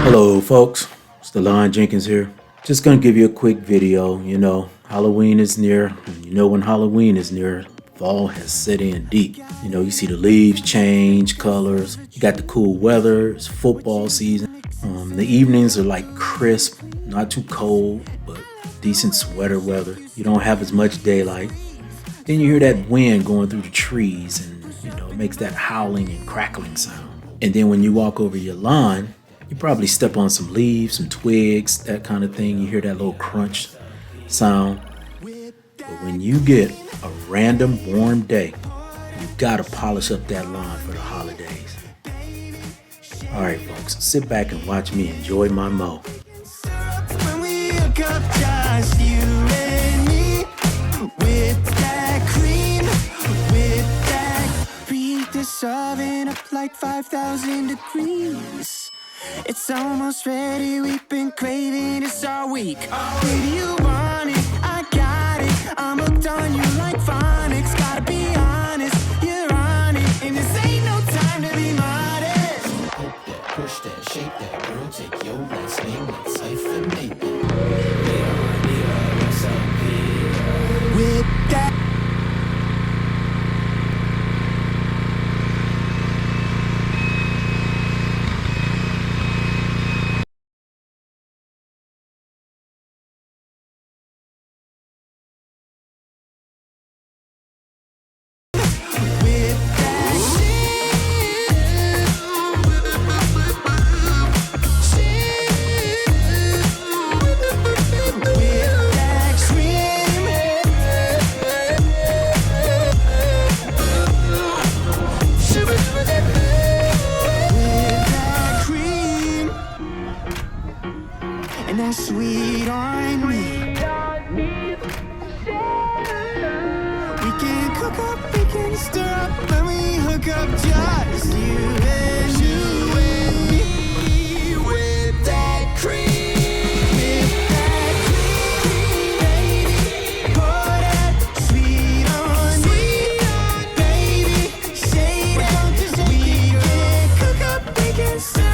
Hello folks, it's Delon Jenkins here. Just gonna give you a quick video. Halloween is near, and when Halloween is near, fall has set in deep. You see the leaves change colors, you got the cool weather, it's football season. The evenings are like crisp, not too cold, but decent sweater weather. You don't have as much daylight. Then you hear that wind going through the trees, and it makes that howling and crackling sound. And then when you walk over your lawn, you probably step on some leaves, some twigs, that kind of thing. You hear that little crunch sound. But when you get a random warm day, you gotta polish up that lawn for the holidays. All right, folks, sit back and watch me enjoy my mow. When we hook up, just you and me, with that cream, with that beat this oven up like 5,000 degrees. It's almost ready, we've been craving this all week. Baby, you want it, I got it. I'm hooked on you like phonics. Gotta be honest, you're on it, and this ain't no time to be modest. Poke that, push that, shake that, girl, take your last name, let's hyphenate that. Yeah, what's up here? With that and that sweet on me. We can cook up, we can stir up when we hook up, just you and me. With that cream, baby. Pour that sweet on me, baby. Shade it, we can cook up, we can stir